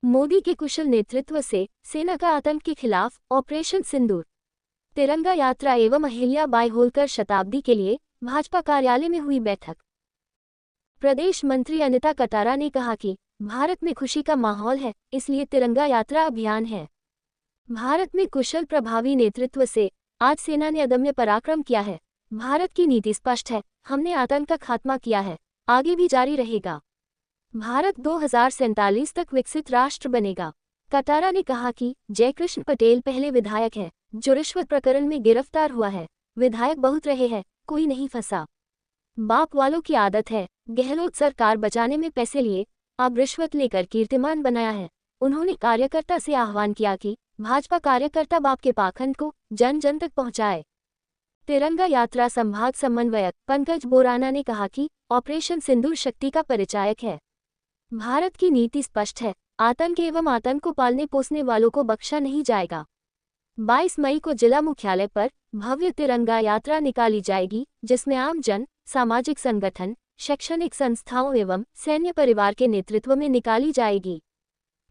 मोदी के कुशल नेतृत्व से सेना का आतंक के खिलाफ ऑपरेशन सिंदूर। तिरंगा यात्रा एवं अहिल्या बाई होलकर शताब्दी के लिए भाजपा कार्यालय में हुई बैठक। प्रदेश मंत्री अनिता कटारा ने कहा कि भारत में खुशी का माहौल है, इसलिए तिरंगा यात्रा अभियान है। भारत में कुशल प्रभावी नेतृत्व से आज सेना ने अदम्य पराक्रम किया है। भारत की नीति स्पष्ट है, हमने आतंक का खात्मा किया है, आगे भी जारी रहेगा। भारत 2047 तक विकसित राष्ट्र बनेगा। कटारा ने कहा कि जयकृष्ण पटेल पहले विधायक है जो रिश्वत प्रकरण में गिरफ्तार हुआ है। विधायक बहुत रहे हैं, कोई नहीं फंसा। बाप वालों की आदत है, गहलोत सरकार बचाने में पैसे लिए, अब रिश्वत लेकर कीर्तिमान बनाया है। उन्होंने कार्यकर्ता से आह्वान किया कि भाजपा कार्यकर्ता बाप के पाखंड को जन जन तक पहुंचाए। तिरंगा यात्रा संभाग समन्वयक पंकज बोराना ने कहा कि ऑपरेशन सिंदूर शक्ति का परिचायक है। भारत की नीति स्पष्ट है, आतंक एवं आतंक को पालने पोसने वालों को बख्शा नहीं जाएगा। 22 मई को जिला मुख्यालय पर भव्य तिरंगा यात्रा निकाली जाएगी, जिसमें आम जन, सामाजिक संगठन, शैक्षणिक संस्थाओं एवं सैन्य परिवार के नेतृत्व में निकाली जाएगी।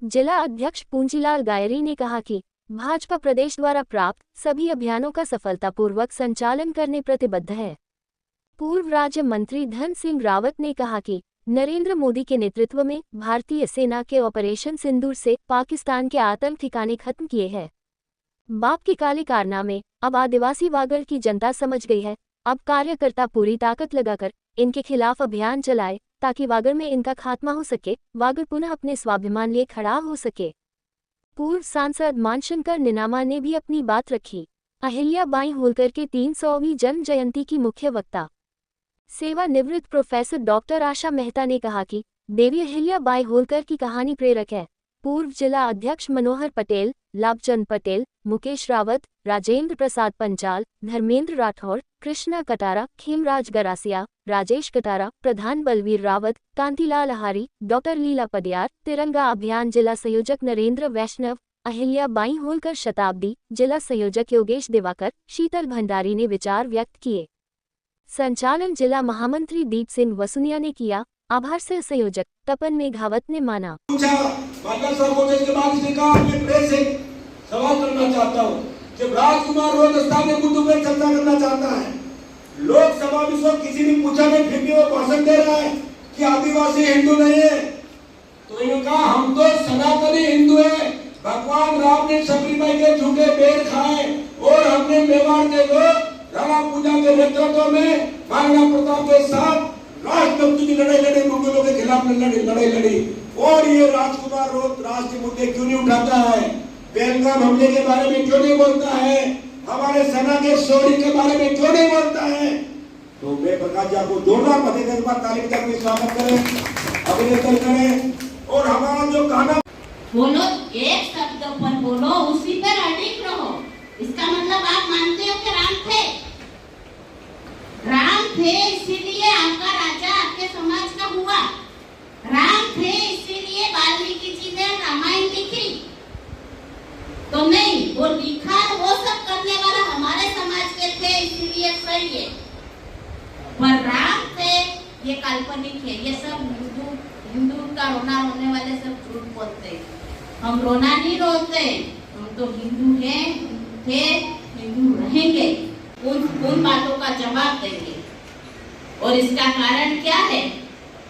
जिला अध्यक्ष पूंजीलाल गायरी ने कहा कि भाजपा प्रदेश द्वारा प्राप्त सभी अभियानों का सफलतापूर्वक संचालन करने प्रतिबद्ध है। पूर्व राज्य मंत्री धन सिंह रावत ने कहा कि नरेंद्र मोदी के नेतृत्व में भारतीय सेना के ऑपरेशन सिंदूर से पाकिस्तान के आतंक ठिकाने खत्म किए हैं। बाप के काले कारनामे अब आदिवासी वागड़ की जनता समझ गई है। अब कार्यकर्ता पूरी ताकत लगाकर इनके खिलाफ अभियान चलाए ताकि वागड़ में इनका खात्मा हो सके, वागड़ पुनः अपने स्वाभिमान लिए खड़ा हो सके। पूर्व सांसद मानशंकर निनामा ने भी अपनी बात रखी। अहिल्या बाई होलकर के 300वीं जन्म जयंती की मुख्य वक्ता सेवानिवृत्त प्रोफेसर डॉक्टर आशा मेहता ने कहा कि देवी अहिल्या बाई होलकर की कहानी प्रेरक है। पूर्व जिला अध्यक्ष मनोहर पटेल, लाभचंद पटेल, मुकेश रावत, राजेंद्र प्रसाद पंचाल, धर्मेंद्र राठौर, कृष्णा कटारा, खेमराज गरासिया, राजेश कटारा, प्रधान बलवीर रावत, कांतिलाल आहारी, डॉक्टर लीला पडियार, तिरंगा अभियान जिला संयोजक नरेंद्र वैष्णव, अहिल्या बाई होलकर शताब्दी जिला संयोजक योगेश दिवाकर, शीतल भंडारी ने विचार व्यक्त किए। संचालन जिला महामंत्री दीप सिंह वसुनिया ने किया। आभार से संयोजक तपन मेघावत ने माना। सवाल करना चाहता हूँ, जब राजकुमार रोजस्थान के मुद्दों पर चर्चा करना चाहता है, लोकसभा में किसी ने पूछा नहीं, फिर भी वो भाषण दे रहा है कि आदिवासी हिंदू नहीं है। तो इन्होंने कहा हम तो सनातनी हिंदू है। भगवान राम ने सबरी के झूठे पेड़ खाए और हमने मेवाड़ के लोग राणा पूजा के नेतृत्व में महाराणा प्रताप के साथ राष्ट्रभक्ति की लड़ाई लड़ी, मुगलों के खिलाफ लड़ाई लड़ी। और ये राजकुमार रोज राष्ट्रीय मुद्दे क्यों नहीं उठाता है? पहलगाम हमले के बारे में क्यों नहीं बोलता है? हमारे सेना के शौर्य के बारे में क्यों नहीं बोलता है? तो मैं प्रकाश जी आपको जोरदार बधाई के बाद ताली बजा के स्वागत करें, अभिनंदन करें। और हमारा जो गाना बोलो, एक शब्द पर बोलो, उसी पर अडिग रहो। इसका मतलब आप मानते हो कि राम थे? राम थे इसीलिए आपका राजा आपके समाज का हुआ। राम थे इसीलिए वाल्मीकि जी ने रामायण लिखी। तो नहीं, वो लिखा वो सब करने वाला हमारे समाज के थे, इसीलिए सही है। पर राम थे ये काल्पनिक है। ये सब हिंदू का रोना रोने वाले सब झूठ बोलते हैं। हम रोना नहीं रोते, हम तो हिंदू हैं, थे, हिंदू रहेंगे। उन बातों का जवाब देंगे। और इसका कारण क्या है?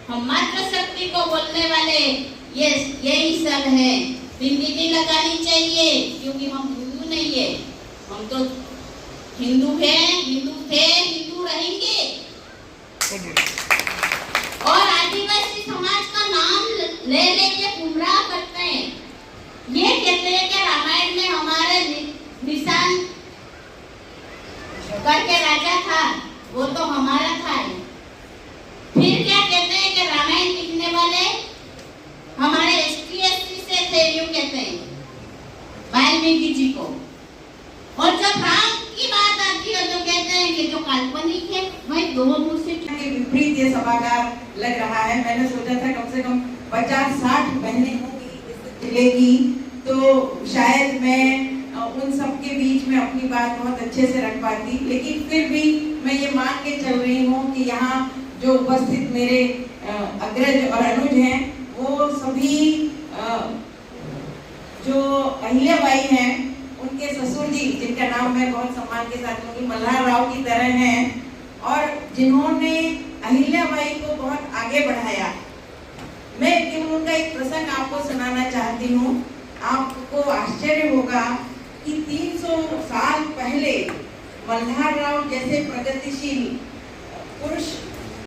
हम मातृशक्ति को बोलने वाले यही सब है। बिंदी नहीं लगानी चाहिए क्योंकि हम हिंदू नहीं है। हम तो हिंदू हैं, हिंदू थे, हिंदू रहेंगे। और आदिवासी समाज का नाम ले लेके गुमराह करते हैं। ये कहते हैं कि रामायण में हमारे निशान करके राजा था, वो तो हमारा था। फिर क्या कहते हैं कि रामायण लिखने वाले हमारे ST/SC से थे, यूं कहते हैं वाल्मीकि जी को। और जब राम की बात आती है तो कहते हैं कि जो काल्पनिक है वही दो मुंह से के विपरीत ये सभागार लग रहा है। मैंने सोचा था कम से कम 50-60 बहनें होंगी इस जिले की, तो शायद मैं उन सब के बीच में अपनी बात बहुत अच्छे से रख पाती। लेकिन फिर भी मैं ये मान के चल रही हूँ कि यहाँ जो उपस्थित मेरे अग्रज और अनुज हैं वो सभी जो अहिल्याबाई हैं, उनके ससुर जी, जिनका नाम मैं बहुत सम्मान के साथ लूंगी, मल्हार राव की तरह हैं, और जिन्होंने अहिल्याबाई को बहुत आगे बढ़ाया। मैं केवल उनका एक प्रसंग आपको सुनाना चाहती हूँ। आपको आश्चर्य होगा कि 300 साल पहले मल्हार राव जैसे प्रगतिशील पुरुष